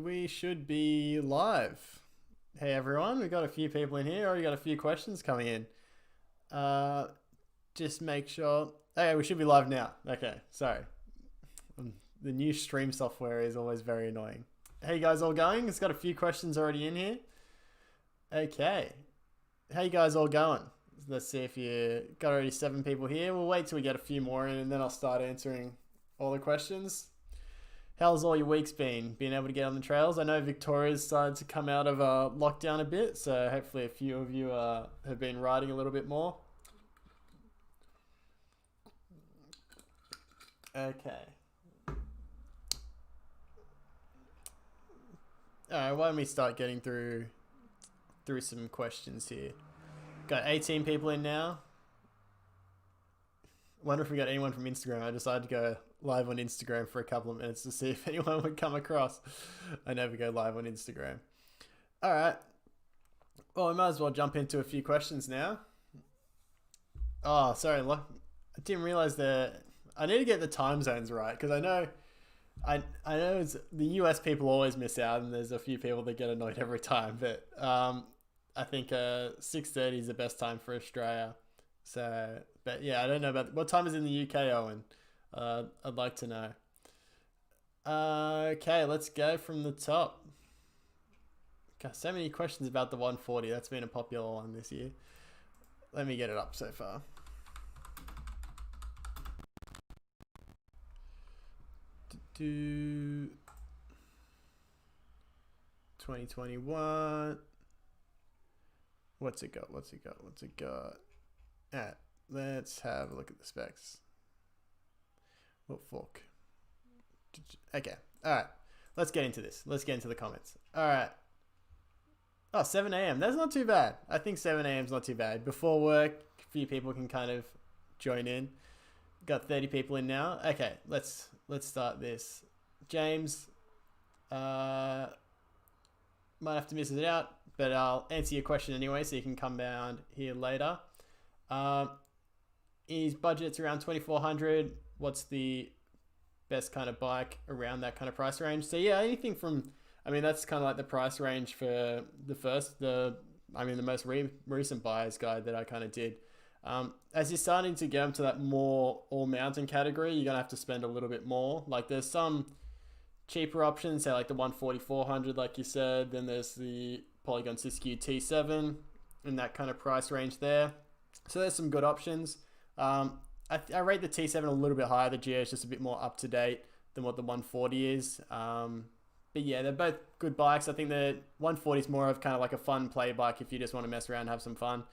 we should be live. Hey everyone, we've got a few people in here. Already got a few questions coming in. Just make sure. Okay, we should be live now. Okay, sorry. The new stream software is always very annoying. How you guys all going? It's got a few questions already in here. Okay. How you guys all going? Let's see if you got already 7 people here. We'll wait till we get a few more in and then I'll start answering all the questions. How's all your weeks been? Being able to get on the trails? I know Victoria's started to come out of lockdown a bit, so hopefully a few of you have been riding a little bit more. Okay. Alright, why don't we start getting through some questions here. Got 18 people in now. Wonder if we got anyone from Instagram. I decided to go live on Instagram for a couple of minutes to see if anyone would come across. I never go live on Instagram. All right. Well, we might as well jump into a few questions now. Oh, sorry. I didn't realize that I need to get the time zones right because I know the US people always miss out and there's a few people that get annoyed every time. But I think 6:30 is the best time for Australia. So, but yeah, I don't know about what time is in the UK, Owen. I'd like to know. Okay, let's go from the top. Got so many questions about the 140. That's been a popular one this year. Let me get it up so far. Do 2021. What's it got? Alright, let's have a look at the specs. What fork? Okay, alright. Let's get into this. Let's get into the comments. Alright. Oh, 7 a.m. That's not too bad. I think 7 a.m. is not too bad. Before work, a few people can kind of join in. Got 30 people in now. Okay, let's start this. James, might have to miss it out, but I'll answer your question anyway, so you can come down here later. His budget's around 2,400. What's the best kind of bike around that kind of price range? So yeah, anything from, I mean, that's kind of like the price range for the most recent buyer's guide that I kind of did. As you're starting to get into that more all mountain category, you're gonna have to spend a little bit more. Like there's some cheaper options, say like the 140-400, like you said. Then there's the Polygon Siskiyou T7 in that kind of price range there. So there's some good options. I rate the T7 a little bit higher. The GA is just a bit more up to date than what the 140 is. But yeah, they're both good bikes. I think the 140 is more of kind of like a fun play bike if you just want to mess around and have some fun.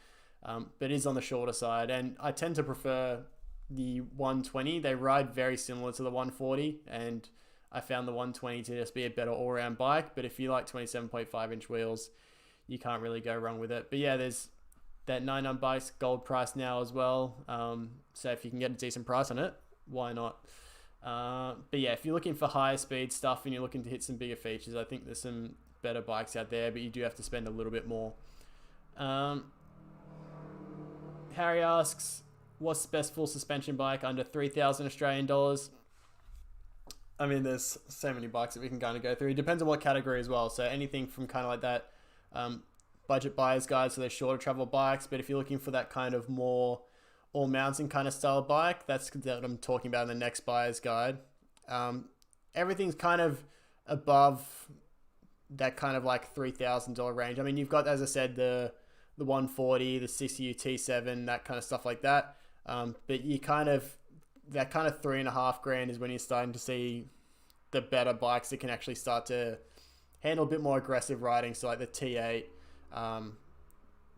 But it is on the shorter side, and I tend to prefer the 120. They ride very similar to the 140, and I found the 120 to just be a better all-round bike. But if you like 27.5-inch wheels, you can't really go wrong with it. But yeah, there's that 99 bikes gold price now as well. So if you can get a decent price on it, why not? But yeah, if you're looking for higher speed stuff and you're looking to hit some bigger features, I think there's some better bikes out there, but you do have to spend a little bit more. Harry asks, what's the best full suspension bike under 3,000 Australian dollars? I mean, there's so many bikes that we can kind of go through. It depends on what category as well. So anything from kind of like that budget buyer's guide, so they're shorter travel bikes. But if you're looking for that kind of more all mountain kind of style bike, that's what I'm talking about in the next buyer's guide. Everything's kind of above that kind of like $3,000 range. I mean, you've got, as I said, the 140, the Siskiyou T7, that kind of stuff like that. But you kind of, that kind of $3,500 is when you're starting to see the better bikes that can actually start to handle a bit more aggressive riding. So like the T8,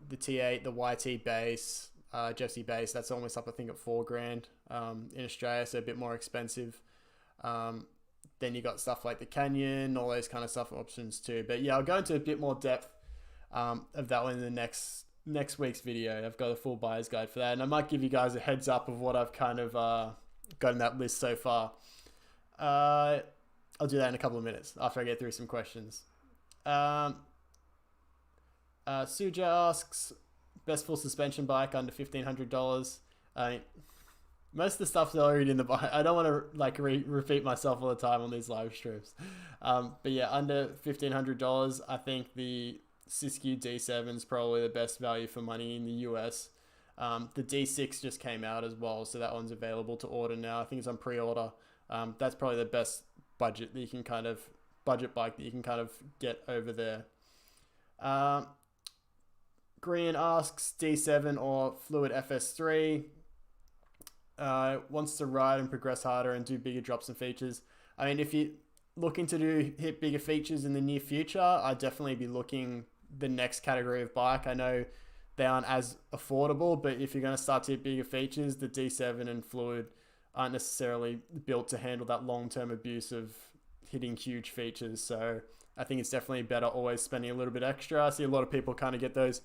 the YT base, Jesse base, that's almost up I think at $4,000 in Australia, so a bit more expensive. Then you got stuff like the Canyon, all those kind of stuff options too. But yeah, I'll go into a bit more depth of that one in the next week's video. I've got a full buyer's guide for that, and I might give you guys a heads up of what I've kind of got in that list so far. I'll do that in a couple of minutes after I get through some questions. Suja asks, best full suspension bike under $1,500. most of the stuff's already in the bike. I don't want to like repeat myself all the time on these live streams. But yeah, under $1,500, I think the Siskiyou D7 is probably the best value for money in the US. The D6 just came out as well, so that one's available to order now. I think it's on pre-order. That's probably the best budget that you can kind of budget bike that you can kind of get over there. Green asks D7 or Fluid FS3. Wants to ride and progress harder and do bigger drops and features. I mean, if you're looking to hit bigger features in the near future, I'd definitely be looking the next category of bike. I know they aren't as affordable, but if you're going to start to hit bigger features, the D7 and Fluid aren't necessarily built to handle that long-term abuse of hitting huge features. So I think it's definitely better always spending a little bit extra. I see a lot of people kind of get those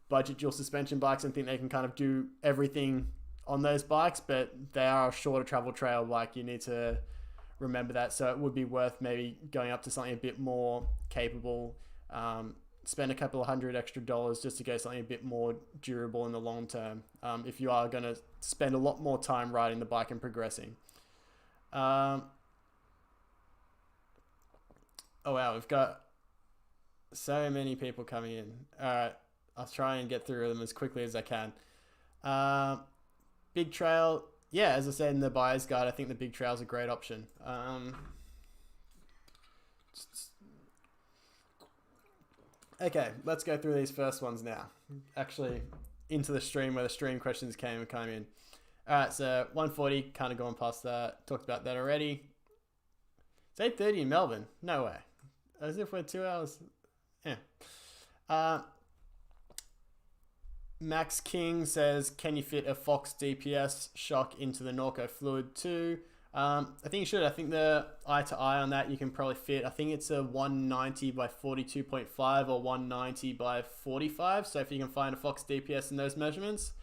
budget dual suspension bikes and think they can kind of do everything on those bikes, but they are a shorter travel trail. Like, you need to remember that. So it would be worth maybe going up to something a bit more capable, spend a couple of $100 extra just to go something a bit more durable in the long term, if you are going to spend a lot more time riding the bike and progressing. Oh wow, we've got so many people coming in. All right, I'll try and get through them as quickly as I can. Big Trail, yeah, as I said in the buyer's guide, I think the Big Trail is a great option. Okay, let's go through these first ones now. Actually, into the stream where the stream questions came in. All right, so 140, kind of going past that. Talked about that already. It's 8:30 in Melbourne. No way. As if we're 2 hours. Yeah. Max King says, can you fit a Fox DPS Shock into the Norco Fluid 2? I think you should. I think the eye to eye on that you can probably fit. I think it's a 190 by 42.5 or 190 by 45. So if you can find a Fox DPS in those measurements,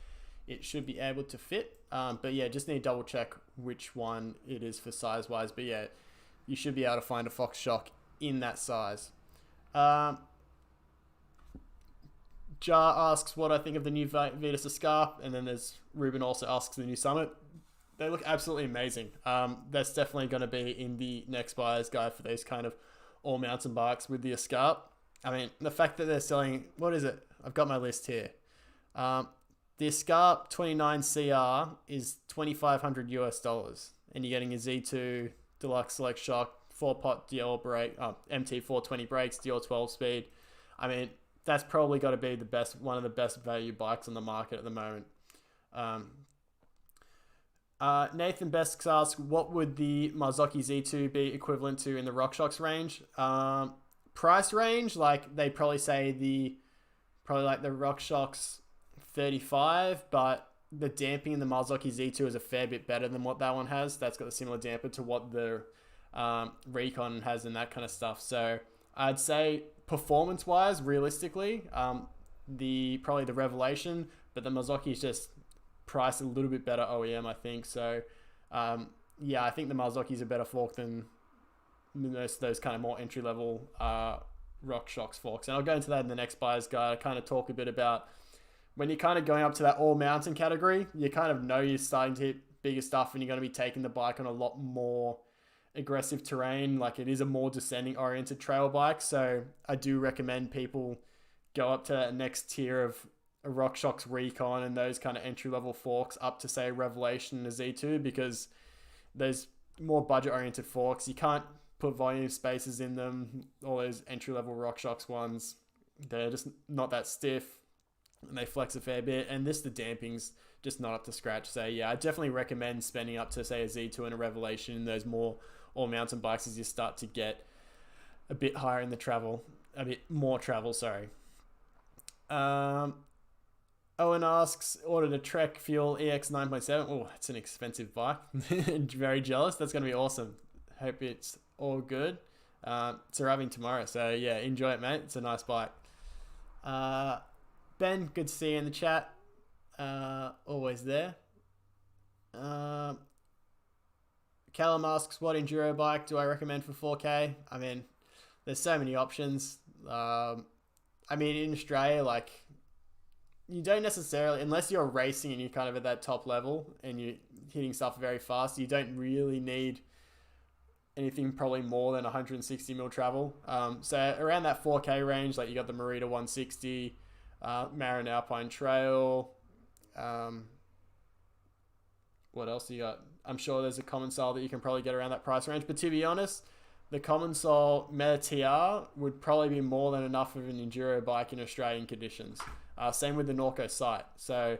it should be able to fit. But yeah, just need to double check which one it is for size wise. But yeah, you should be able to find a Fox Shock in that size. Jar asks what I think of the new Vitus Escarp, and then there's Ruben also asks the new Summit. They look absolutely amazing. That's definitely going to be in the next buyer's guide for these kind of all mountain bikes with the Escarp. I mean, the fact that they're selling, what is it? I've got my list here. The Escarp 29 CR is $2,500 US, and you're getting a Z2 Deluxe Select Shock, 4-pot Dior brake, MT 420 brakes, Dior 12 speed. I mean, that's probably got to be the best, one of the best value bikes on the market at the moment. Nathan Best asks, what would the Marzocchi Z2 be equivalent to in the RockShox range? Price range, like they probably say probably like the RockShox 35, but the damping in the Marzocchi Z2 is a fair bit better than what that one has. That's got a similar damper to what the Recon has and that kind of stuff. So I'd say performance-wise, realistically, probably the Revelation, but the Marzocchi is just priced a little bit better OEM, I think. So, yeah, I think the Marzocchi is a better fork than most of those kind of more entry-level RockShox forks. And I'll go into that in the next buyer's guide. I kind of talk a bit about when you're kind of going up to that all-mountain category, you kind of know you're starting to hit bigger stuff and you're going to be taking the bike on a lot more aggressive terrain. Like, it is a more descending oriented trail bike. So I do recommend people go up to that next tier of a RockShox Recon and those kind of entry-level forks up to, say, Revelation and a Z2, because those more budget-oriented forks, you can't put volume spacers in them. All those entry-level RockShox ones, they're just not that stiff and they flex a fair bit. And the damping's just not up to scratch. So yeah, I definitely recommend spending up to, say, a Z2 and a Revelation in those more all-mountain bikes as you start to get a bit higher in the travel, a bit more travel, sorry. Owen asks, ordered a Trek Fuel EX 9.7. Oh, it's an expensive bike. Very jealous. That's going to be awesome. Hope it's all good. It's arriving tomorrow. So yeah, enjoy it, mate. It's a nice bike. Ben, good to see you in the chat. Always there. Callum asks, what enduro bike do I recommend for 4K? I mean, there's so many options. I mean, in Australia, like, you don't necessarily, unless you're racing and you're kind of at that top level and you hitting stuff very fast. You don't really need anything probably more than 160 mil travel. So around that 4K range, like you got the Marita 160, Marin Alpine Trail. What else you got? I'm sure there's a common style that you can probably get around that price range. But to be honest, the common style Meta TR would probably be more than enough of an enduro bike in Australian conditions. Same with the Norco Sight. So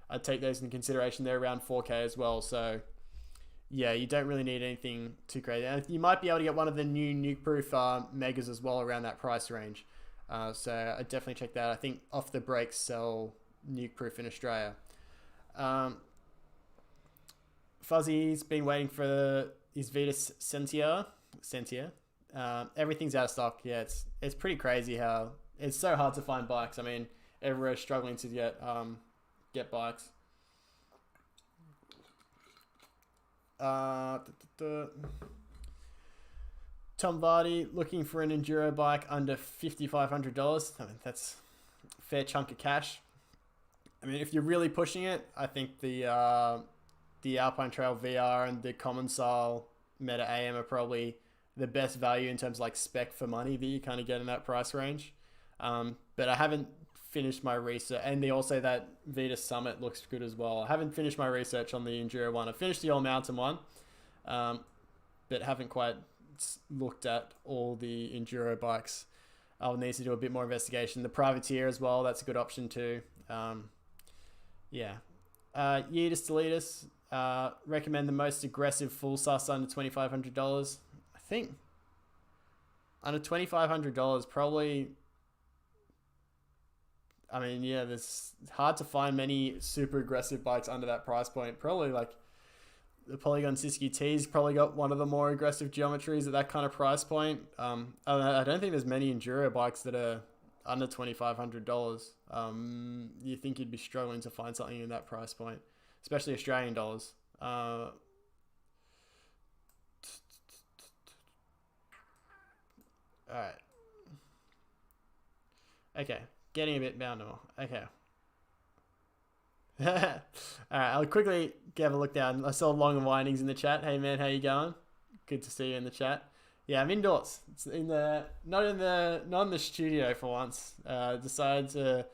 I'd take those into consideration. They're around 4K as well. So yeah, you don't really need anything too crazy. And you might be able to get one of the new nuke-proof Megas as well around that price range. So I'd definitely check that. I think Off the Brakes sell nuke-proof in Australia. Fuzzy's been waiting for his Vitas Sentia. Everything's out of stock. Yeah, it's pretty crazy how it's so hard to find bikes. I mean, everyone's struggling to get bikes. Tom Vardy looking for an enduro bike under $5,500. I mean, that's a fair chunk of cash. I mean, if you're really pushing it, I think the Alpine Trail VR and the common style Meta AM are probably the best value in terms of like spec for money that you kind of get in that price range. But I haven't finished my research, and they also that Vita Summit looks good as well. I haven't finished my research on the Enduro one. I finished the All Mountain one, but haven't quite looked at all the Enduro bikes. I'll need to do a bit more investigation. The Privateer as well, that's a good option too. Yeah. Yeetus Deletus, recommend the most aggressive full sus under $2,500. I think under $2,500 probably. I mean, yeah, it's hard to find many super aggressive bikes under that price point. Probably like the Polygon Siskiyou T's probably got one of the more aggressive geometries at that kind of price point. I don't think there's many enduro bikes that are under $2,500. You think you'd be struggling to find something in that price point, especially Australian dollars. All right. Okay. Getting a bit boundable. Okay. Alright, I'll quickly have a look down. I saw Long and Windings in the chat. Hey man, how you going? Good to see you in the chat. Yeah, I'm indoors. It's not in the studio for once. Decided to.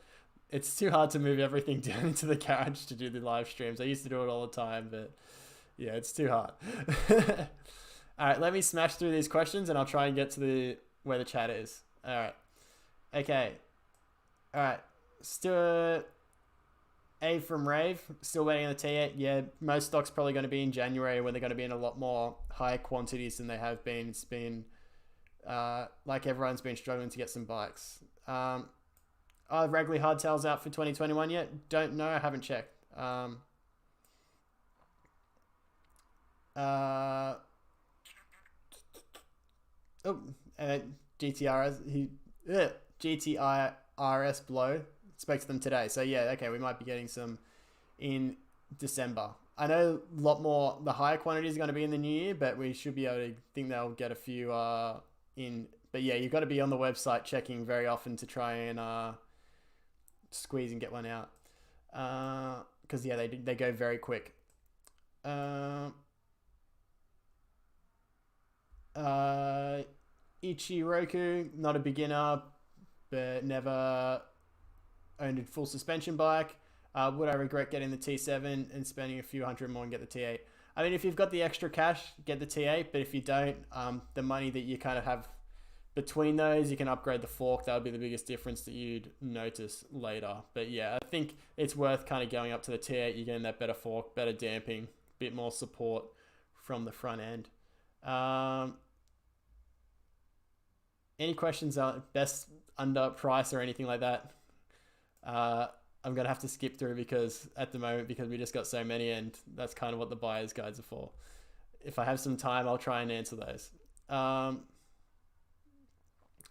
It's too hard to move everything down into the garage to do the live streams. I used to do it all the time, but yeah, it's too hard. Alright, let me smash through these questions and I'll try and get to where the chat is. Alright. Okay. Alright, still A from Rave, still waiting on the T8. Yeah, most stock's probably going to be in January when they're going to be in a lot more high quantities than they have been. It's been, like everyone's been struggling to get some bikes. Are Ragley Hardtails out for 2021 yet? Don't know, I haven't checked. GTI RS Blow. Spoke to them today. So yeah, okay, we might be getting some in December. I know a lot more, the higher quantities are going to be in the new year, but we should be able to think they'll get a few in. But yeah, you've got to be on the website checking very often to try and squeeze and get one out. Because yeah, they go very quick. Ichiroku, not a beginner, but never owned a full suspension bike. Would I regret getting the T7 and spending a few hundred more and get the T8? I mean, if you've got the extra cash, get the T8, but if you don't, the money that you kind of have between those, you can upgrade the fork. That would be the biggest difference that you'd notice later. But yeah, I think it's worth kind of going up to the T8. You're getting that better fork, better damping, bit more support from the front end. Any questions on best under price or anything like that? I'm going to have to skip through because at the moment, because we just got so many and that's kind of what the buyer's guides are for. If I have some time, I'll try and answer those.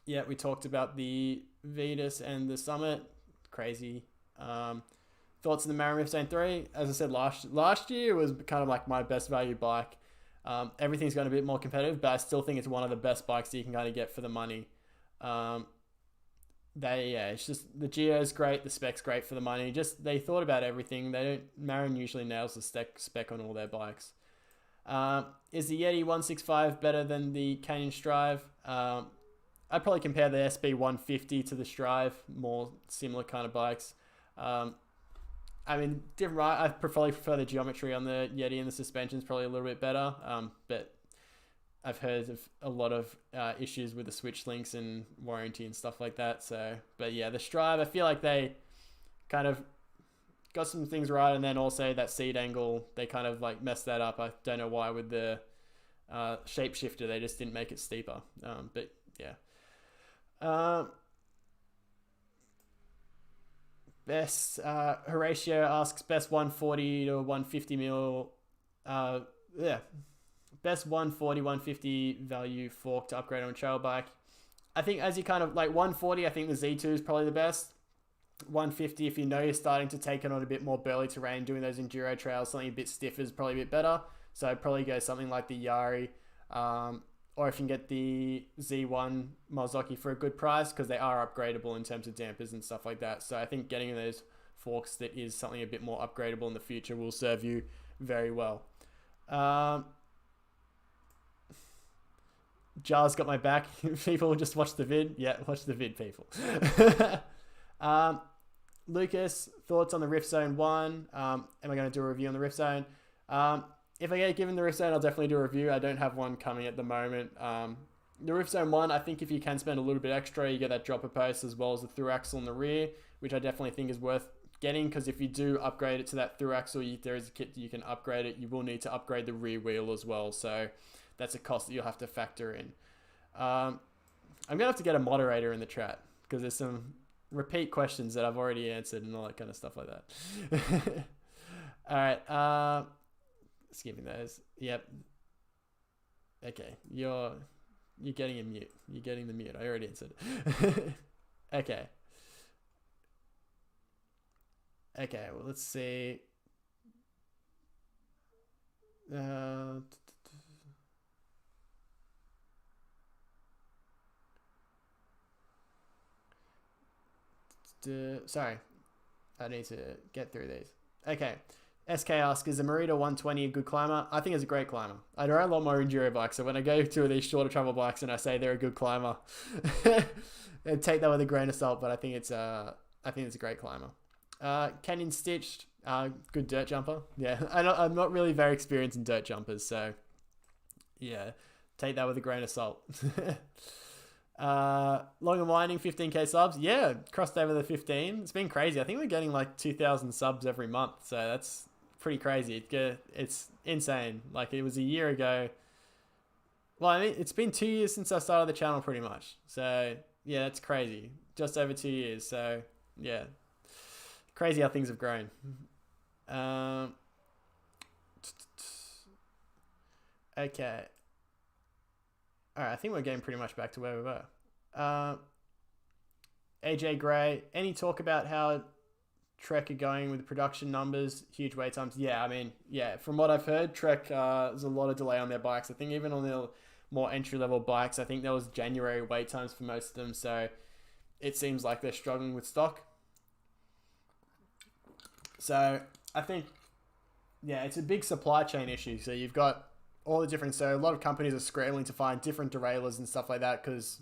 Yeah, we talked about the Vetus and the Summit. Crazy. Thoughts on the Marin 3? As I said, last year was kind of like my best value bike. Everything's gone a bit more competitive, but I still think it's one of the best bikes that you can kind of get for the money. it's just the geo's great, the spec's great for the money. Just they thought about everything. They don't. Marin usually nails the spec on all their bikes. Is the Yeti 165 better than the Canyon Strive? I'd probably compare the SB 150 to the Strive, more similar kind of bikes. I mean, different. Right? I probably prefer the geometry on the Yeti, and the suspension's probably a little bit better. But I've heard of a lot of issues with the switch links and warranty and stuff like that. So, but yeah, the Strive, I feel like they kind of got some things right, and then also that seat angle, they kind of like messed that up. I don't know why with the shapeshifter, they just didn't make it steeper. But yeah. Best Horatio asks best 140 to 150 mil. Best 140 150 value fork to upgrade on a trail bike. I think as you kind of like 140, I think the Z2 is probably the best. 150, if you know you're starting to take it on a bit more burly terrain, doing those enduro trails, something a bit stiffer is probably a bit better. So I'd probably go something like the Yari, or if you can get the Z1 Marzocchi for a good price, because they are upgradable in terms of dampers and stuff like that. So I think getting those forks that is something a bit more upgradable in the future will serve you very well. Jar's got my back. People just watch the vid. Yeah, watch the vid, people. Lucas, thoughts on the Rift Zone 1? Am I going to do a review on the Rift Zone? If I get given the Rift Zone, I'll definitely do a review. I don't have one coming at the moment. The Rift Zone 1, I think if you can spend a little bit extra, you get that dropper post as well as the through axle in the rear, which I definitely think is worth getting, because if you do upgrade it to that through axle, there is a kit that you can upgrade it. You will need to upgrade the rear wheel as well, so that's a cost that you'll have to factor in. I'm going to have to get a moderator in the chat, because there's some repeat questions that I've already answered and all that kind of stuff like that. All right. Skipping those. Yep. Okay. You're getting a mute. You're getting the mute. I already answered. Okay. Okay. Well, let's see. Sorry, I need to get through these. Okay, SK asks, is the Merida 120 a good climber? I think it's a great climber. I ride a lot more enduro bikes, so when I go to these shorter travel bikes and I say they're a good climber, and take that with a grain of salt, but I think it's a great climber. Canyon Stitched, good dirt jumper. Yeah, I'm not really very experienced in dirt jumpers, so yeah, take that with a grain of salt. Long and Winding, 15k subs. Yeah, crossed over the 15. It's been crazy. I think we're getting like 2,000 subs every month, so that's pretty crazy. It's insane. Like, it was a year ago. Well, I mean, it's been 2 years since I started the channel pretty much. So yeah, that's crazy. Just over 2 years. So yeah, crazy how things have grown. Okay. All right, I think we're getting pretty much back to where we were. AJ Gray, any talk about how Trek are going with production numbers, huge wait times? Yeah, I mean, yeah, from what I've heard, Trek, there's a lot of delay on their bikes. I think even on the more entry-level bikes, I think there was January wait times for most of them, so it seems like they're struggling with stock. So I think, yeah, it's a big supply chain issue. So you've got all the different, so a lot of companies are scrambling to find different derailleurs and stuff like that, because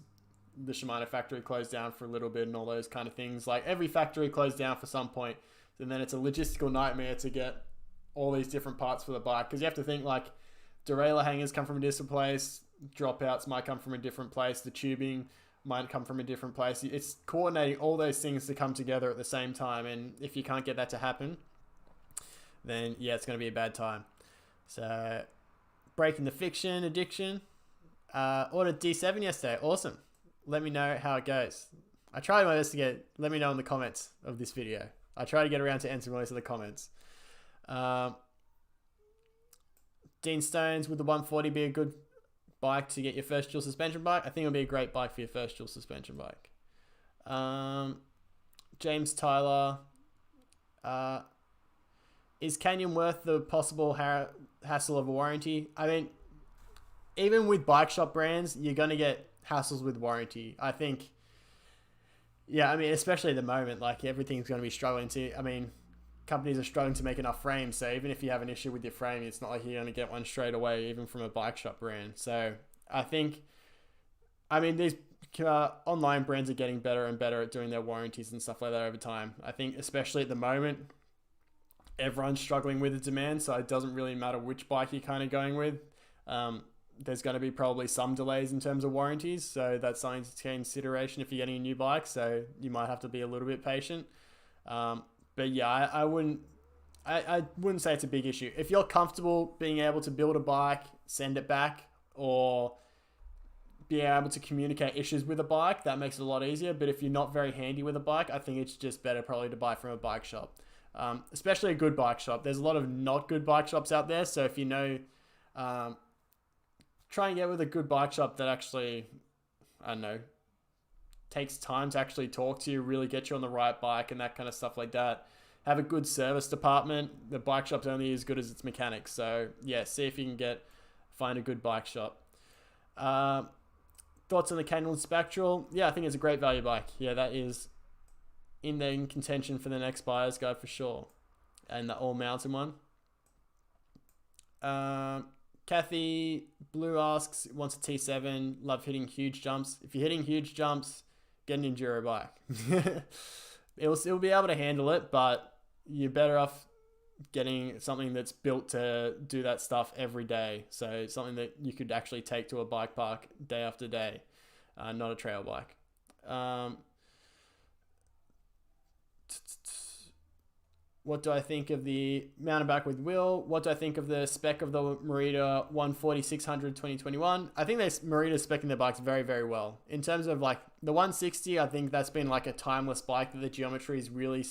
the Shimano factory closed down for a little bit and all those kind of things. Like, every factory closed down for some point, and then it's a logistical nightmare to get all these different parts for the bike, because you have to think, like, derailleur hangers come from a different place, dropouts might come from a different place, the tubing might come from a different place. It's coordinating all those things to come together at the same time, and if you can't get that to happen, then yeah, it's going to be a bad time. So, breaking the fiction addiction. Ordered D7 yesterday. Awesome. Let me know how it goes. I tried my best to let me know in the comments of this video. I try to get around to answering most of the comments. Dean Stones, would the 140 be a good bike to get your first dual suspension bike? I think it'll be a great bike for your first dual suspension bike. James Tyler, is Canyon worth the possible hassle of a warranty? I mean, even with bike shop brands, you're going to get hassles with warranty. I think Yeah, I mean, especially at the moment, like everything's going to be struggling to. I mean, companies are struggling to make enough frames. So even if you have an issue with your frame, it's not like you're going to get one straight away, even from a bike shop brand. So I think, I mean, these online brands are getting better and better at doing their warranties and stuff like that over time. I think, especially at the moment, everyone's struggling with the demand. So it doesn't really matter which bike you're kind of going with. There's going to be probably some delays in terms of warranties. So that's something to take into consideration if you're getting a new bike. So you might have to be a little bit patient. But yeah, I wouldn't say it's a big issue. If you're comfortable being able to build a bike, send it back, or being able to communicate issues with a bike, that makes it a lot easier. But if you're not very handy with a bike, I think it's just better probably to buy from a bike shop, especially a good bike shop. There's a lot of not good bike shops out there. So if you know, try and get with a good bike shop that actually, I don't know, takes time to actually talk to you, really get you on the right bike and that kind of stuff like that. Have a good service department. The bike shop's only as good as its mechanics. So yeah, see if you can find a good bike shop. Thoughts on the Canyon Spectral? Yeah, I think it's a great value bike. Yeah, that is in contention for the next buyer's guide for sure. And the all mountain one. Kathy Blue asks, wants a T7, love hitting huge jumps. If you're hitting huge jumps, get an enduro bike. It'll be able to handle it, but you're better off getting something that's built to do that stuff every day. So something that you could actually take to a bike park day after day, not a trail bike. What do I think of the mountain bike with wheel? What do I think of the spec of the Merida 140-600 2021? I think Marida's specing their bikes very, very well. In terms of like the 160, I think that's been like a timeless bike that the geometry's really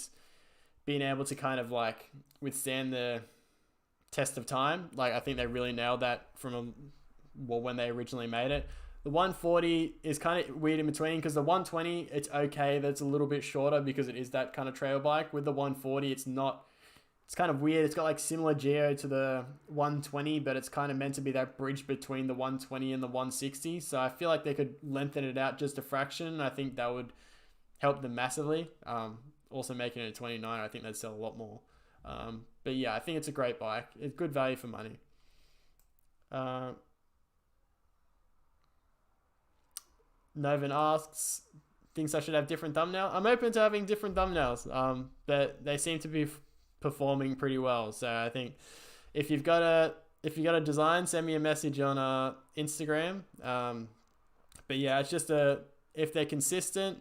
been able to kind of like withstand the test of time. Like I think they really nailed that when they originally made it. The 140 is kind of weird in between because the 120, it's okay that it's a little bit shorter because it is that kind of trail bike. With the 140, it's not, it's kind of weird. It's got like similar geo to the 120, but it's kind of meant to be that bridge between the 120 and the 160. So I feel like they could lengthen it out just a fraction. I think that would help them massively. Also making it a 29, I think they'd sell a lot more. But yeah, I think it's a great bike. It's good value for money. Novan asks, thinks I should have different thumbnail. I'm open to having different thumbnails, but they seem to be performing pretty well. So I think if you've got a design, send me a message on Instagram. But yeah, it's just if they're consistent,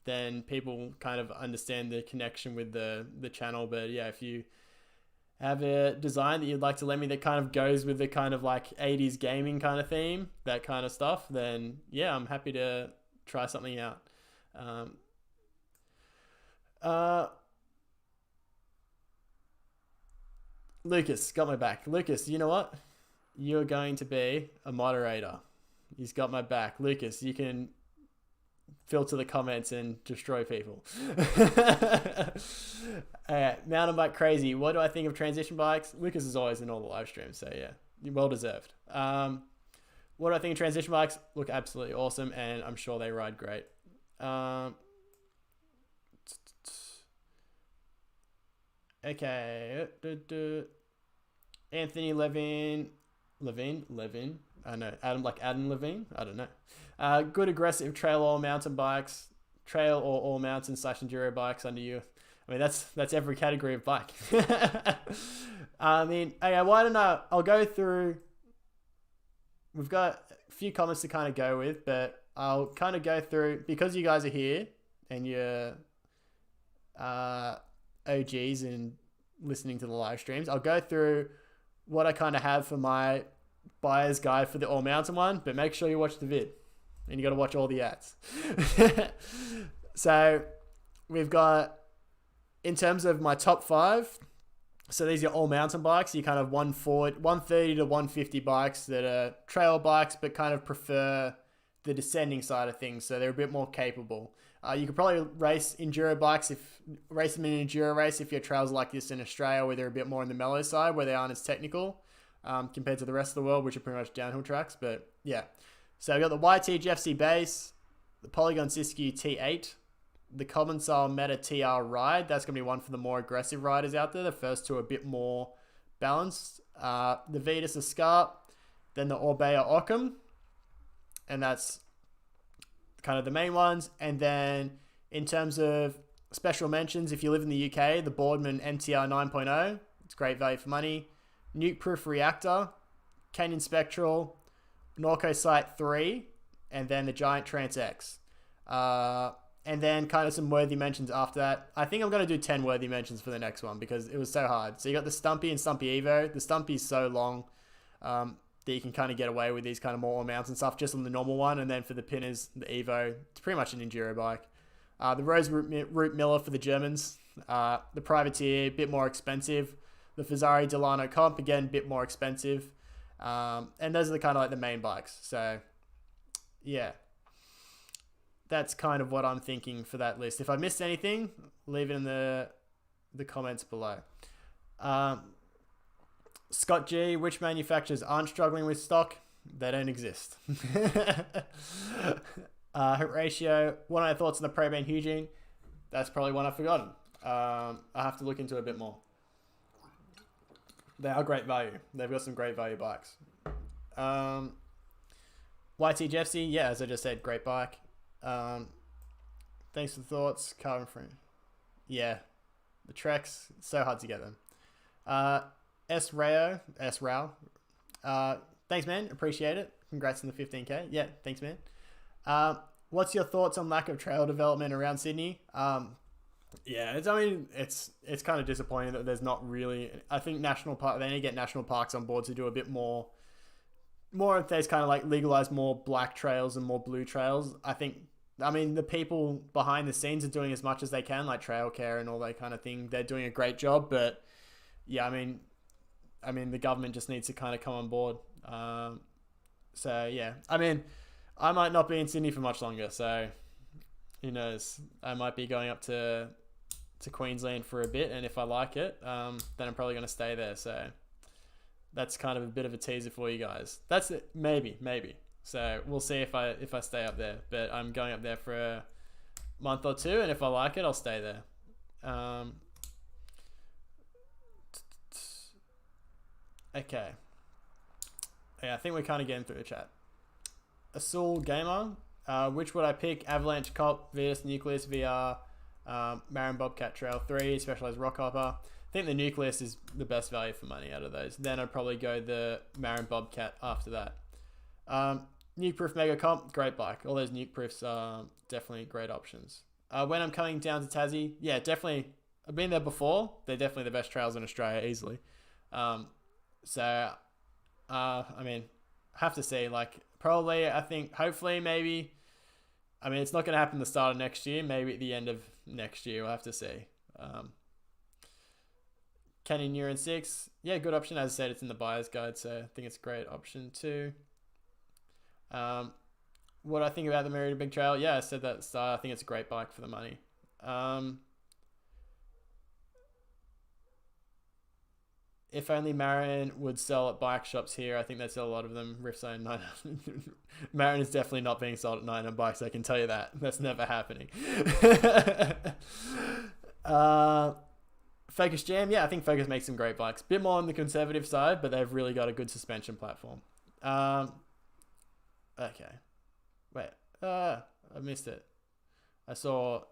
then people kind of understand the connection with the channel. But yeah, if you have a design that you'd like to let me that kind of goes with the kind of like 80s gaming kind of theme, that kind of stuff, then yeah, I'm happy to try something out. Lucas got my back. Lucas, you know what? You're going to be a moderator. He's got my back. Lucas, you can filter the comments and destroy people. Mountain bike crazy. What do I think of transition bikes? Lucas is always in all the live streams, so yeah, well deserved. What do I think of transition bikes? Look absolutely awesome, and I'm sure they ride great. Okay. Anthony Levin. I know. Adam Levine. I don't know. Good aggressive trail or mountain bikes. Trail or all mountain / enduro bikes under you. I mean, that's every category of bike. I mean, okay, why don't I'll go through. We've got a few comments to kind of go with, but I'll kind of go through, because you guys are here and you're OGs and listening to the live streams. I'll go through what I kind of have for my buyer's guide for the all mountain one, but make sure you watch the vid and you got to watch all the ads. So we've got, in terms of my top 5, so these are all mountain bikes. You kind of 130 to 150 bikes that are trail bikes, but kind of prefer the descending side of things. So they're a bit more capable. You could probably race enduro bikes, race them in an enduro race if your trails like this in Australia, where they're a bit more on the mellow side, where they aren't as technical compared to the rest of the world, which are pretty much downhill tracks. But yeah, so I've got the YT GFC base, the Polygon Siskiyou T8, the Common Style Meta TR Ride. That's going to be one for the more aggressive riders out there. The first two are a bit more balanced. The Vetus Escarp, then the Orbea Occam, and that's kind of the main ones. And then in terms of special mentions, if you live in the UK, the Boardman MTR 9.0, it's great value for money. Nuke Proof Reactor, Canyon Spectral, Norco Sight 3, and then the Giant Trance X. And then kind of some worthy mentions after that. I think I'm going to do 10 worthy mentions for the next one because it was so hard. So you got the Stumpy and Stumpy Evo. The Stumpy is so long that you can kind of get away with these kind of more mounts and stuff just on the normal one. And then for the Pinners, the Evo, it's pretty much an enduro bike. The Rose Root Miller for the Germans. The Privateer, a bit more expensive. The Fazari Delano Comp, again, a bit more expensive. And those are the kind of like the main bikes. So, yeah. That's kind of what I'm thinking for that list. If I missed anything, leave it in the comments below. Scott G, which manufacturers aren't struggling with stock? They don't exist. Horatio, what are my thoughts on the Pro-Bane Eugene? That's probably one I've forgotten. I have to look into it a bit more. They are great value. They've got some great value bikes. YT Jeffsy, yeah, as I just said, great bike. Thanks for the thoughts. Carbon free. Yeah. The Treks, it's so hard to get them. S-Rao. Thanks, man. Appreciate it. Congrats on the 15K. Yeah, thanks, man. What's your thoughts on lack of trail development around Sydney? Yeah, it's kind of disappointing that there's not really. I think they need to get national parks on board to do a bit more if there's kind of like legalize more black trails and more blue trails. I mean, the people behind the scenes are doing as much as they can, like trail care and all that kind of thing. They're doing a great job, but yeah, I mean, the government just needs to kind of come on board. So yeah, I mean, I might not be in Sydney for much longer, so who knows? I might be going up to Queensland for a bit, and if I like it, then I'm probably going to stay there. So that's kind of a bit of a teaser for you guys. That's it. Maybe. So we'll see if I stay up there. But I'm going up there for a month or two, and if I like it, I'll stay there. Okay. Yeah, I think we're kind of getting through the chat. Asul Gamer, which would I pick? Avalanche Cop, Vetus Nucleus VR, Marin Bobcat Trail 3, Specialized Rock Hopper. I think the Nucleus is the best value for money out of those. Then I'd probably go the Marin Bobcat after that. Nuke Proof Mega Comp, great bike. All those Nuke Proofs are definitely great options. When I'm coming down to Tassie, yeah, definitely. I've been there before. They're definitely the best trails in Australia, easily. I mean, have to see, like, probably, I think, hopefully, maybe, I mean, it's not going to happen the start of next year, maybe at the end of next year, we'll have to see. Canyon Neuron 6, yeah, good option. As I said, it's in the buyer's guide, so I think it's a great option too. What I think about the Merida Big Trail, yeah, I said that at the start, I think it's a great bike for the money. If only Marin would sell at bike shops here, I think they sell a lot of them. Rift Zone 900. Marin is definitely not being sold at 900 bikes, I can tell you that. That's never happening. Focus Jam, yeah, I think Focus makes some great bikes. Bit more on the conservative side, but they've really got a good suspension platform. Okay. Wait. I missed it. I saw...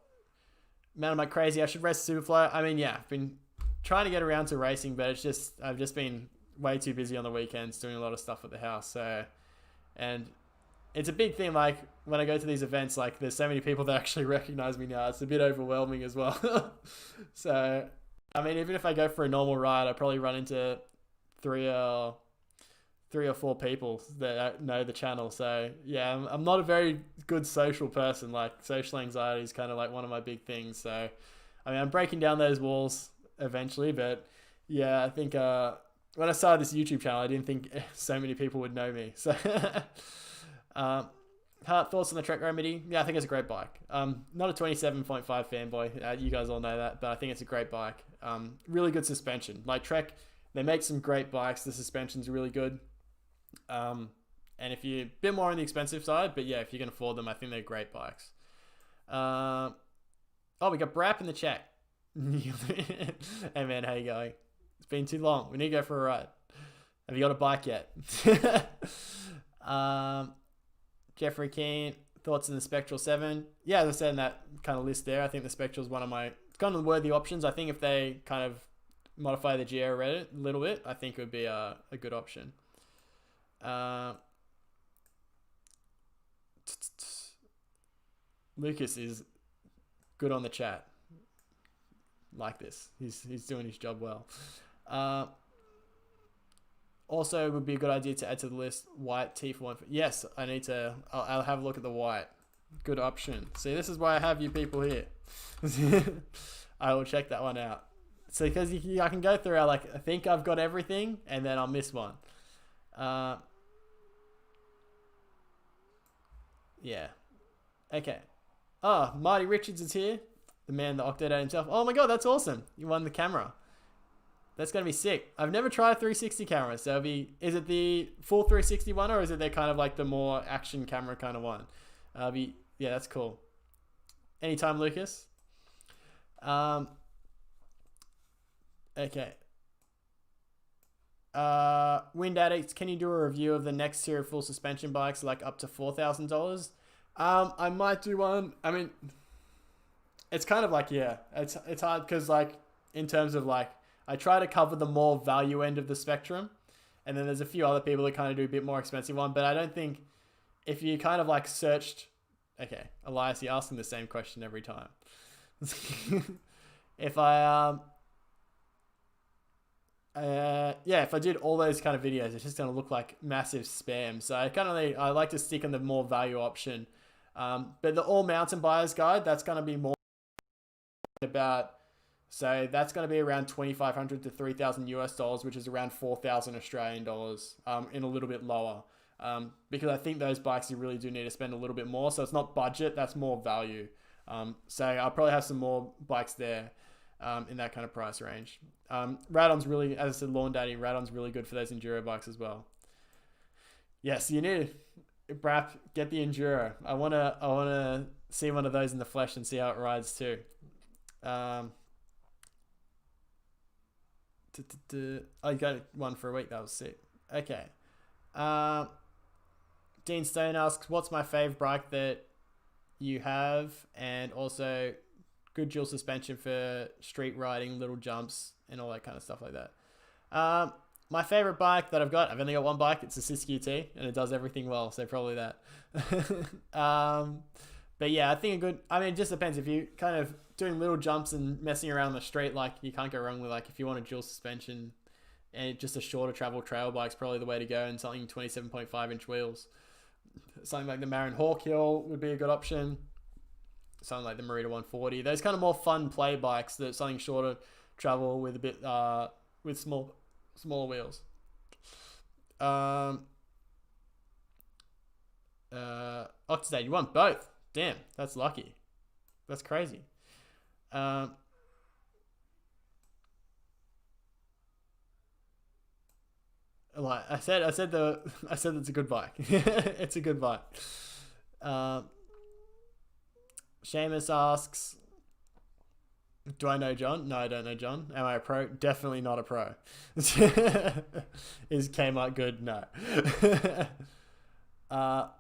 Man, am I crazy? I should rest Superfly. I mean, yeah, I've been trying to get around to racing, but I've just been way too busy on the weekends doing a lot of stuff at the house. So, and it's a big thing. Like when I go to these events, like there's so many people that actually recognize me now. It's a bit overwhelming as well. So, I mean, even if I go for a normal ride, I probably run into three or four people that know the channel. So yeah, I'm not a very good social person. Like social anxiety is kind of like one of my big things. So, I mean, I'm breaking down those walls eventually, but yeah, I think when I started this YouTube channel, I didn't think so many people would know me. So thoughts on the Trek Remedy? Yeah, I think it's a great bike. Not a 27.5 fanboy, you guys all know that, but I think it's a great bike. Really good suspension. Like Trek, they make some great bikes. The suspension's really good. And if you're a bit more on the expensive side, but yeah, if you can afford them, I think they're great bikes. Oh, we got Brap in the chat. Hey man, how you going? It's been too long. We need to go for a ride. Have you got a bike yet? Jeffrey Keane, thoughts on the Spectral 7? Yeah, as I said in that kind of list there, I think the Spectral is one of my kind of worthy options. I think if they kind of modify the Geo a little bit, I think it would be a good option. Lucas is good on the chat. Like this. He's doing his job well. Also, it would be a good idea to add to the list white T4. Yes, I need to. I'll have a look at the white. Good option. See, this is why I have you people here. I will check that one out. So, because I can go through, I think I've got everything, and then I'll miss one. Yeah. Okay. Oh, Marty Richards is here. The man that octodad himself. Oh my god, that's awesome. You won the camera. That's going to be sick. I've never tried a 360 camera, so is it the full 360 one, or is it the kind of like the more action camera kind of one? Yeah, that's cool. Anytime, Lucas. Okay. Wind Addicts, can you do a review of the next tier of full suspension bikes, like up to $4,000? I might do one. I mean, it's kind of like, yeah, it's hard because like in terms of like, I try to cover the more value end of the spectrum, and then there's a few other people that kind of do a bit more expensive one, but I don't think if you kind of like searched, okay, Elias, you're asking the same question every time. If I, if I did all those kind of videos, it's just going to look like massive spam. So I like to stick on the more value option. But the all mountain buyers guide, that's going to be more about, so that's going to be around 2,500 to 3,000 US dollars, which is around 4,000 Australian dollars, in a little bit lower. Because I think those bikes you really do need to spend a little bit more. So it's not budget, that's more value. So I'll probably have some more bikes there, in that kind of price range. Radon's really, as I said, Lawn Daddy, Radon's really good for those Enduro bikes as well. Yes, you need Brap, get the Enduro. I wanna see one of those in the flesh and see how it rides too. I got one for a week. That was sick. Okay. Dean Stone asks, what's my fave bike that you have? And also good dual suspension for street riding, little jumps, and all that kind of stuff like that. My favorite bike that I've only got one bike. It's a Siskiyou T, and it does everything well. So probably that. But yeah, I think it just depends. If you kind of doing little jumps and messing around the street, like you can't go wrong with like if you want a dual suspension and just a shorter travel trail bike's probably the way to go, and something 27.5 inch wheels. Something like the Marin Hawkeye would be a good option. Something like the Merida 140. Those kind of more fun play bikes that something shorter travel with a bit with smaller wheels. Octodad, you want both? Damn, that's lucky. That's crazy. Like I said it's a good bike. It's a good bike. Seamus asks, do I know John? No, I don't know John. Am I a pro? Definitely not a pro. Is Kmart good? No.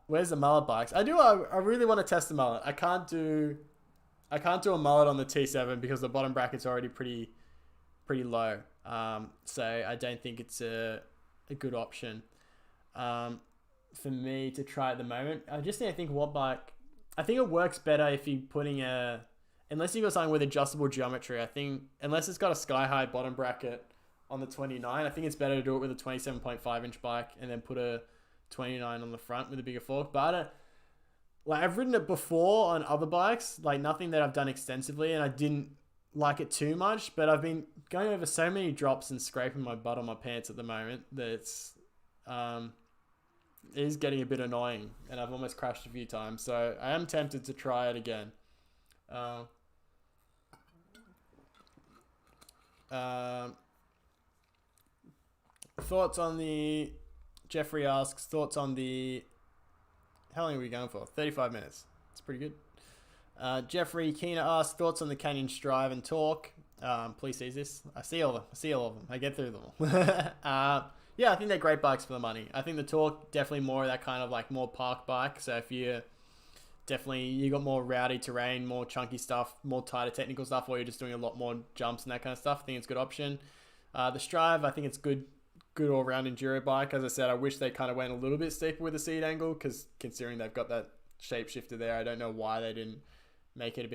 Where's the mullet bikes? I really want to test the mullet. I can't do a mullet on the T7 because the bottom bracket's already pretty low. So I don't think it's a good option for me to try at the moment. I just need to think what bike. I think it works better if you're putting unless you've got something with adjustable geometry. I think unless it's got a sky high bottom bracket on the 29, I think it's better to do it with a 27.5 inch bike and then put a 29 on the front with a bigger fork. But I've ridden it before on other bikes, like nothing that I've done extensively, and I didn't like it too much, but I've been going over so many drops and scraping my butt on my pants at the moment that it is getting a bit annoying, and I've almost crashed a few times, so I am tempted to try it again. Thoughts on the... Jeffrey asks, thoughts on the... How long are we going for? 35 minutes. It's pretty good. Jeffrey Keener asks thoughts on the Canyon Strive and Torque. Please see this. I see all of them. I get through them all. Yeah, I think they're great bikes for the money. I think the Torque definitely more of that kind of like more park bike. So if you got more rowdy terrain, more chunky stuff, more tighter technical stuff, or you're just doing a lot more jumps and that kind of stuff, I think it's a good option. The Strive, I think it's good all round enduro bike. As I said, I wish they kind of went a little bit steeper with the seat angle, because considering they've got that shapeshifter there, I don't know why they didn't make it a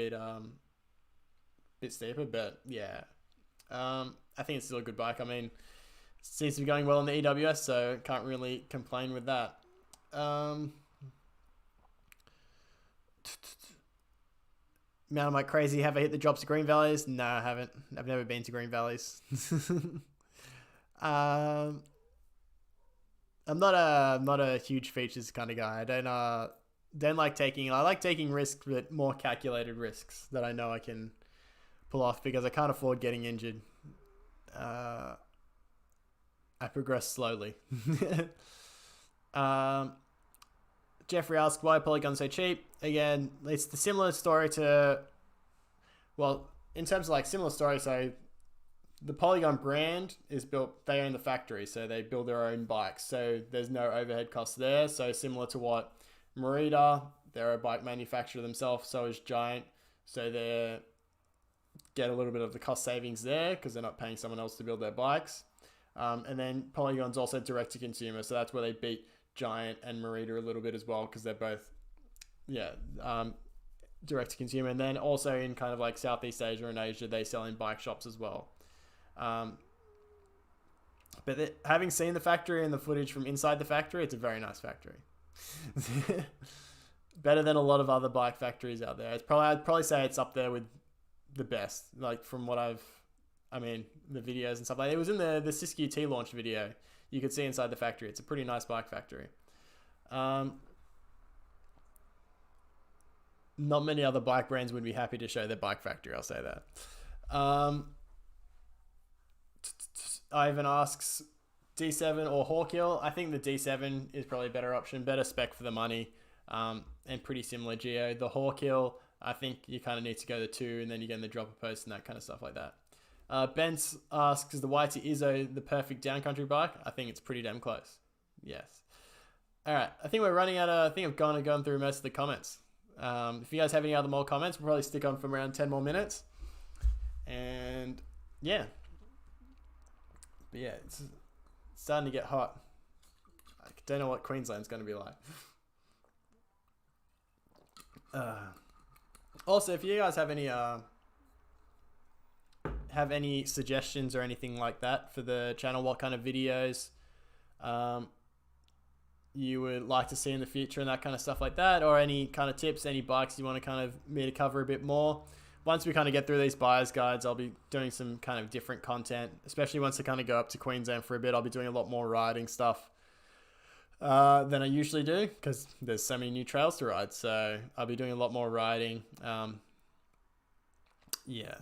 bit steeper, but yeah, I think it's still a good bike. I mean, it seems to be going well on the EWS, so can't really complain with that. Man, am I crazy? Have I hit the drops of Green Valleys? No, I haven't. I've never been to Green Valleys. I'm not a huge features kind of guy. I don't like taking. I like taking risks, but more calculated risks that I know I can pull off, because I can't afford getting injured. I progress slowly. Jeffrey asks, why are polygons so cheap? Again, it's the similar story to, well, in terms of like similar story, so the Polygon brand is built, they own the factory, so they build their own bikes, so there's no overhead costs there. So similar to what Marita, they're a bike manufacturer themselves, so is Giant, so they get a little bit of the cost savings there because they're not paying someone else to build their bikes. And then Polygon's also direct to consumer, so that's where they beat Giant and Merida a little bit as well, because they're both direct to consumer. And then also in kind of like Southeast Asia and Asia, they sell in bike shops as well. But having seen the factory and the footage from inside the factory, it's a very nice factory. Better than a lot of other bike factories out there. I'd probably say it's up there with the best, like from what the videos and stuff like that. It was in the Siskiyou T launch video. You could see inside the factory. It's a pretty nice bike factory. Not many other bike brands would be happy to show their bike factory, I'll say that. Ivan asks, D7 or Hawkeye? I think the D7 is probably a better option, better spec for the money, and pretty similar geo. The Hawkeye, I think you kind of need to go the 2, and then you get in the dropper post and that kind of stuff like that. Bence asks, is the YT Izzo the perfect downcountry bike? I think it's pretty damn close. Yes. All right. I think we're running out of, I think I've gone through most of the comments. If you guys have any more comments, we'll probably stick on for around 10 more minutes. And yeah. But yeah, it's starting to get hot. I don't know what Queensland's going to be like. Also, if you guys have any suggestions or anything like that for the channel, what kind of videos you would like to see in the future and that kind of stuff like that, or any kind of tips, any bikes you want to kind of me to cover a bit more. Once we kind of get through these buyer's guides, I'll be doing some kind of different content, especially once I kind of go up to Queensland for a bit. I'll be doing a lot more riding stuff than I usually do, because there's so many new trails to ride. So I'll be doing a lot more riding. Yeah.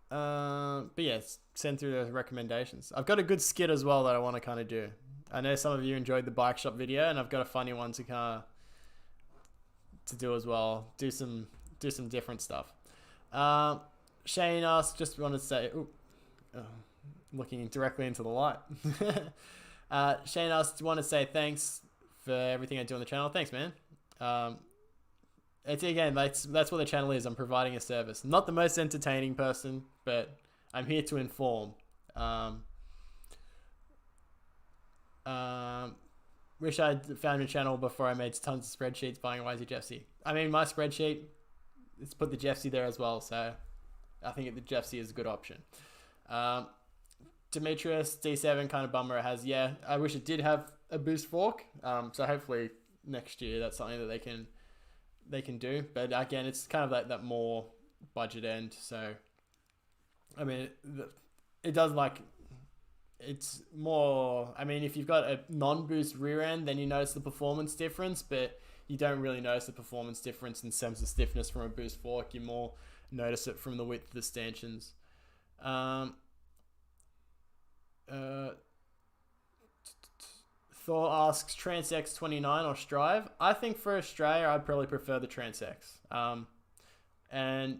But yeah, send through those recommendations. I've got a good skit as well that I want to kind of do. I know some of you enjoyed the bike shop video, and I've got a funny one to kind of to do as well. Do some different stuff. Shane asked, just wanted to say, looking directly into the light. Shane asked, want to say thanks for everything I do on the channel. Thanks, man. It's again, that's what the channel is. I'm providing a service. I'm not the most entertaining person, but I'm here to inform. Wish I'd found a channel before I made tons of spreadsheets buying a YZ Jeffsy. I mean, my spreadsheet, let's put the Jeffsy there as well, so I think the Jeffsy is a good option. Demetrius, D7, kind of bummer it has. Yeah, I wish it did have a boost fork. So hopefully next year that's something that they can do. But again, it's kind of like that more budget end. So, I mean, it does like, it's more, I mean, if you've got a non-boost rear end, then you notice the performance difference, but you don't really notice the performance difference in terms of stiffness from a boost fork. You more notice it from the width of the stanchions. Thor asks, Trans X 29 or Strive? I think for Australia, I'd probably prefer the Trans X. And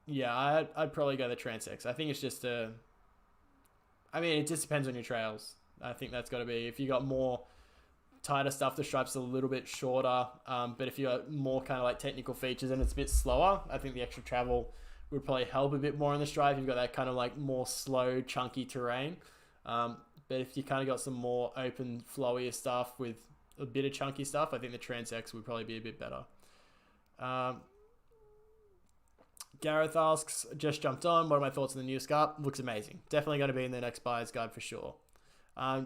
yeah, I'd probably go the Transx. I think it's just it just depends on your trails. I think that's got to be, if you got more tighter stuff, the stripe's a little bit shorter. But if you got more kind of like technical features and it's a bit slower, I think the extra travel would probably help a bit more on the stripe. You've got that kind of like more slow, chunky terrain. But if you kind of got some more open, flowier stuff with a bit of chunky stuff, I think the Transx would probably be a bit better. Gareth asks, just jumped on. What are my thoughts on the new Scarp? Looks amazing. Definitely going to be in the next buyer's guide for sure.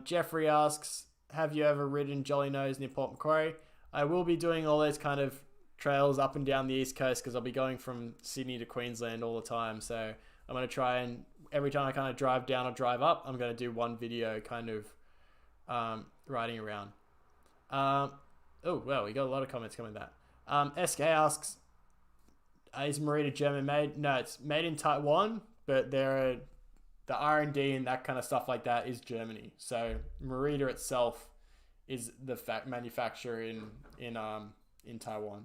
Jeffrey asks, have you ever ridden Jolly Nose near Port Macquarie? I will be doing all those kind of trails up and down the East Coast because I'll be going from Sydney to Queensland all the time. So I'm going to try and every time I kind of drive down or drive up, I'm going to do one video kind of riding around. Oh, well, we got a lot of comments coming back. SK asks, is Marita German made? No, it's made in Taiwan, but the R&D and that kind of stuff like that is Germany. So Merida itself is the manufacturer in Taiwan.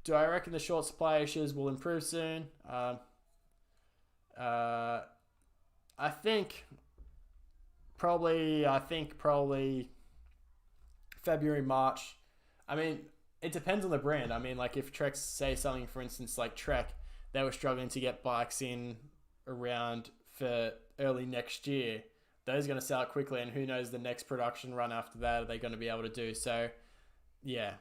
Do I reckon the short supply issues will improve soon? I think probably February, March. I mean, it depends on the brand. I mean, like if Trek say something, for instance, like Trek, they were struggling to get bikes in around for early next year. Those are going to sell out quickly, and who knows the next production run after that are they going to be able to do. So, yeah.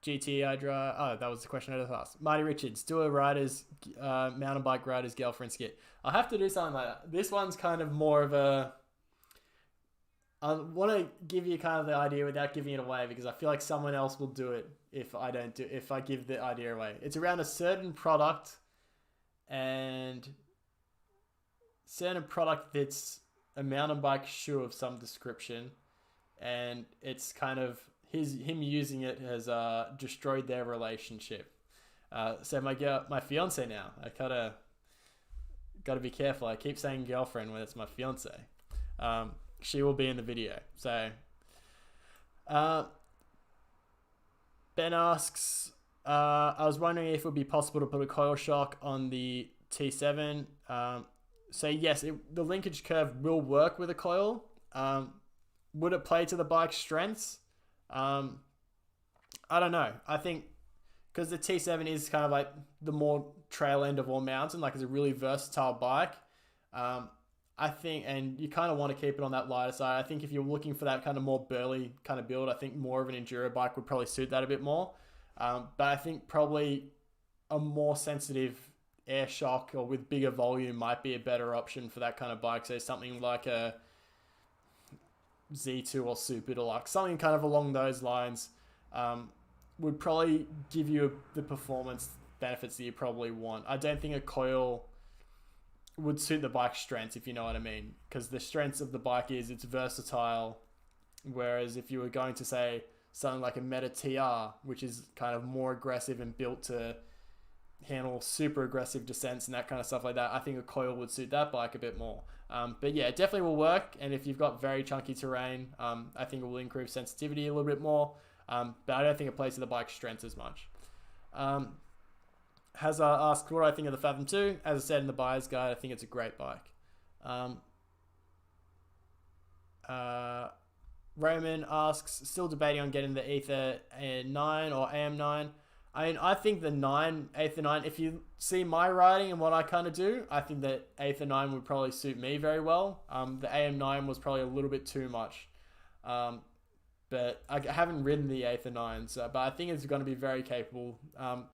GTI drive. Oh, that was the question I just asked. Marty Richards, do a mountain bike rider's girlfriend skit. I'll have to do something like that. This one's kind of more of a... I want to give you kind of the idea without giving it away because I feel like someone else will do it if I give the idea away. It's around a certain product that's a mountain bike shoe of some description, and it's kind of him using it has destroyed their relationship. So my fiance now, I kind of got to be careful. I keep saying girlfriend when it's my fiance. She will be in the video. So, Ben asks, I was wondering if it would be possible to put a coil shock on the T7. So yes, the linkage curve will work with a coil. Would it play to the bike's strengths? I don't know. I think because the T7 is kind of like the more trail end of all mountain, like it's a really versatile bike. I think, and you kind of want to keep it on that lighter side. I think if you're looking for that kind of more burly kind of build, I think more of an enduro bike would probably suit that a bit more. But I think probably a more sensitive air shock or with bigger volume might be a better option for that kind of bike. So something like a Z2 or Super Deluxe, something kind of along those lines, would probably give you the performance benefits that you probably want. I don't think a coil would suit the bike's strengths, if you know what I mean, because the strengths of the bike is it's versatile, whereas if you were going to say something like a Meta TR, which is kind of more aggressive and built to handle super aggressive descents and that kind of stuff like that, I think a coil would suit that bike a bit more. But yeah, it definitely will work, and if you've got very chunky terrain, I think it will increase sensitivity a little bit more, but I don't think it plays to the bike's strengths as much. Hazard asked what I think of the Fathom 2. As I said in the buyer's guide, I think it's a great bike. Roman asks, still debating on getting the Ether 9 or AM9. I mean, I think the Aether 9, if you see my riding and what I kind of do, I think that Aether 9 would probably suit me very well. The AM9 was probably a little bit too much. But I haven't ridden the Aether 9, but I think it's going to be very capable.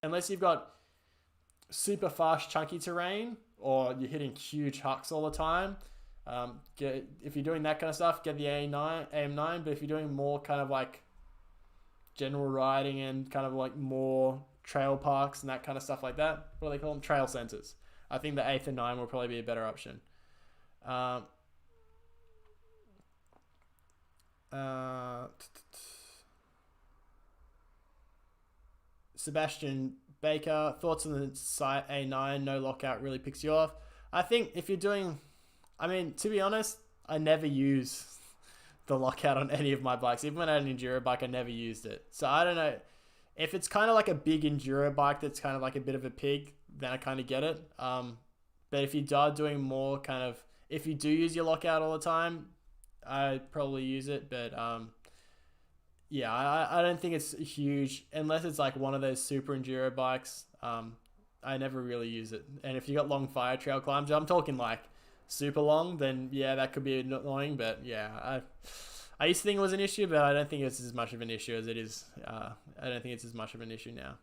Unless you've got super fast chunky terrain or you're hitting huge hucks all the time, if you're doing that kind of stuff, get the AM9. But if you're doing more kind of like general riding and kind of like more trail parks and that kind of stuff like that, what do they call them? Trail centers. I think the Aether 9 will probably be a better option. Sebastian Baker, thoughts on the Sight A9, no lockout really picks you off. I think if you're doing, I mean, to be honest, I never use the lockout on any of my bikes. Even when I had an enduro bike, I never used it. So I don't know. If it's kind of like a big enduro bike that's kind of like a bit of a pig, then I kind of get it. But if you are doing more kind of, if you do use your lockout all the time, I'd probably use it. But yeah, I don't think it's huge unless it's like one of those super enduro bikes. I never really use it. And if you got long fire trail climbs, I'm talking like super long, then yeah, that could be annoying. But yeah, I used to think it was an issue, but I don't think it's as much of an issue as it is. I don't think it's as much of an issue now.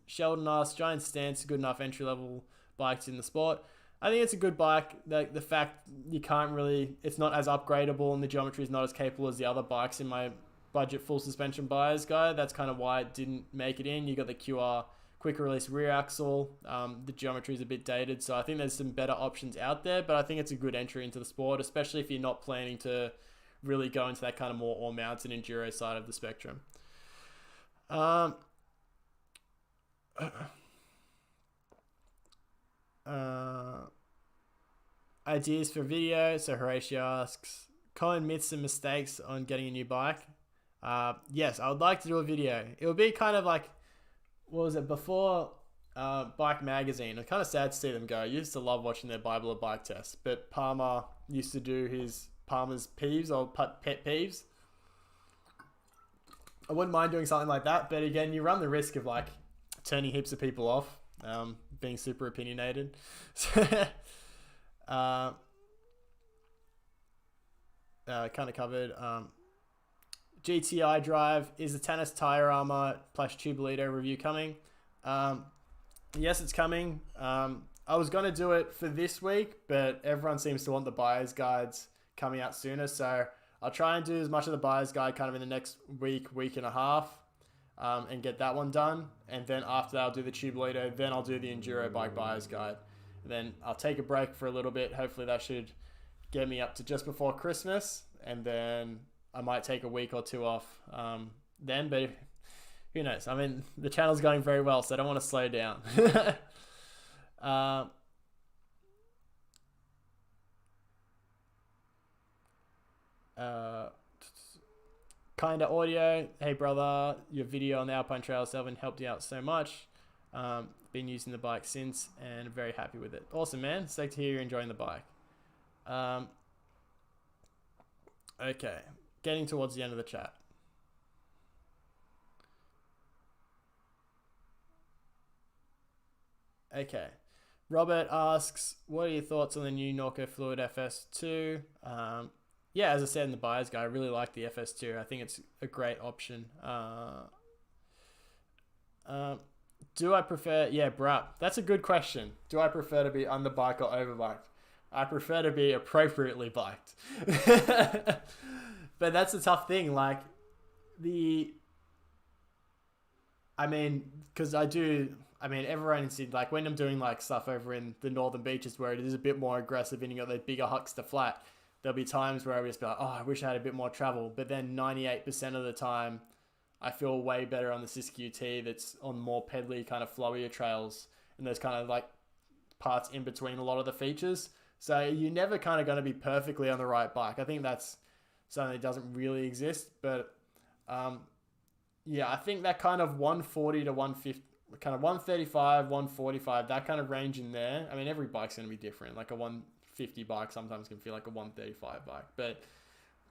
Sheldon asks, Giant Stance good enough entry level bikes in the sport? I think it's a good bike. The fact you can't really, it's not as upgradable and the geometry is not as capable as the other bikes in my budget full suspension buyers guide. That's kind of why it didn't make it in. You got the QR quick release rear axle. The geometry is a bit dated, so I think there's some better options out there, but I think it's a good entry into the sport, especially if you're not planning to really go into that kind of more all-mountain enduro side of the spectrum. Ideas for video. So Horatio asks, Colin admits some mistakes on getting a new bike. Yes, I would like to do a video. It would be kind of like, what was it, before Bike Magazine. It's kind of sad to see them go. I used to love watching their Bible of Bike tests, but Palmer used to do his Palmer's peeves or pet peeves. I wouldn't mind doing something like that, but again, you run the risk of like turning heaps of people off, being super opinionated. Kind of covered. GTI drive, is the Tannis tire armor / Tubolito review coming? Yes, it's coming. I was going to do it for this week, but everyone seems to want the buyer's guides coming out sooner, so I'll try and do as much of the buyer's guide kind of in the next week and a half, and get that one done. And then after that, I'll do the Tubolito, then I'll do the Enduro bike buyer's guide. And then I'll take a break for a little bit. Hopefully that should get me up to just before Christmas, and then I might take a week or two off then, but who knows? I mean, the channel's going very well, so I don't want to slow down. Kinda audio. Hey brother, your video on the Alpine Trail 7 helped you out so much. Been using the bike since and very happy with it. Awesome, man. Stoked to hear you're enjoying the bike. Okay, getting towards the end of the chat. Okay, Robert asks, what are your thoughts on the new Norco Fluid FS2? Yeah, as I said in the buyer's guide, I really like the FS2. I think it's a great option. Do I prefer... Yeah, bruh, that's a good question. Do I prefer to be underbiked or overbiked? I prefer to be appropriately biked. But that's the tough thing. Like, because everyone in Sydney, like when I'm doing like stuff over in the northern beaches where it is a bit more aggressive and you got those bigger hucks to flat, there'll be times where I just be like, oh, I wish I had a bit more travel. But then 98% of the time, I feel way better on the Siskiyou T that's on more pedally, kind of flowier trails. And there's kind of like parts in between a lot of the features. So you're never kind of going to be perfectly on the right bike. I think that's something that doesn't really exist. But yeah, I think that kind of 140 to 150, kind of 135, 145, that kind of range in there. I mean, every bike's going to be different. Like a 150 bike sometimes can feel like a 135 bike. But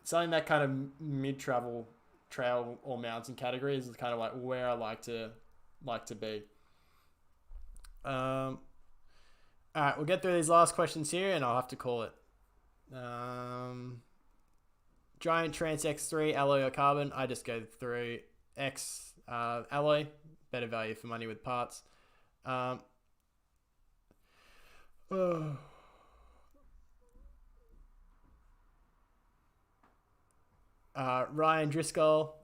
something that kind of mid-travel trail or mountain category is kind of like where I like to be. All right, we'll get through these last questions here and I'll have to call it. Giant Trans X3 alloy or carbon? I just go through X alloy, better value for money with parts. Ryan Driscoll,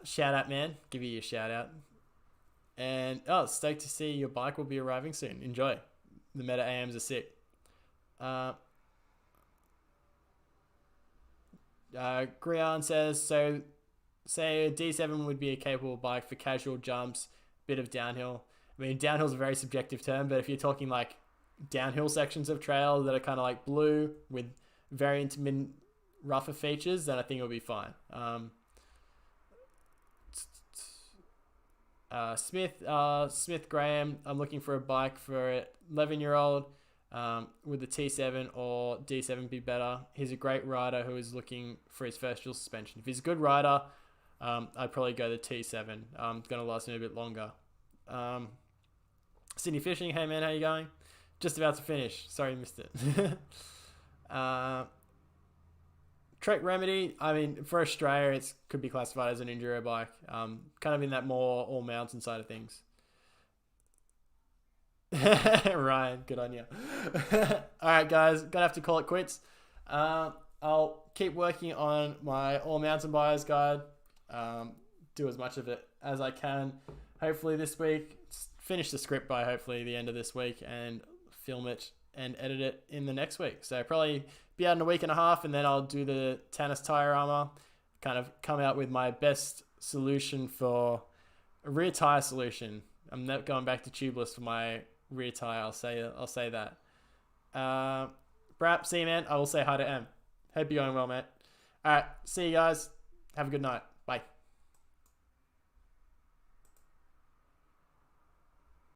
shout out, man. Give you a shout out. And stoked to see your bike will be arriving soon. Enjoy. The Meta AMs are sick. Grian says, so say a D7 would be a capable bike for casual jumps, bit of downhill. I mean, downhill is a very subjective term, but if you're talking like downhill sections of trails that are kind of like blue with very intermittent rougher features, then I think it'll be fine. Smith Graham, I'm looking for a bike for an 11-year-old. Would the T7 or D7 be better? He's a great rider who is looking for his first dual suspension. If he's a good rider, I'd probably go the T7. It's going to last him a bit longer. Sydney Fishing, hey man, how you going? Just about to finish. Sorry you missed it. Trek Remedy, I mean, for Australia, it could be classified as an enduro bike. Kind of in that more all-mountain side of things. Ryan, good on you. Alright guys, gonna have to call it quits. I'll keep working on my all-mountain buyers guide. Do as much of it as I can. Hopefully this week, finish the script by hopefully the end of this week and film it and edit it in the next week. So probably be out in a week and a half, and then I'll do the Tannis tire armor, kind of come out with my best solution for a rear tire solution. I'm not going back to tubeless for my rear tire. I'll say that. Brap, see you man. I will say hi to M. Hope you're going well, mate. All right, see you guys. Have a good night. Bye.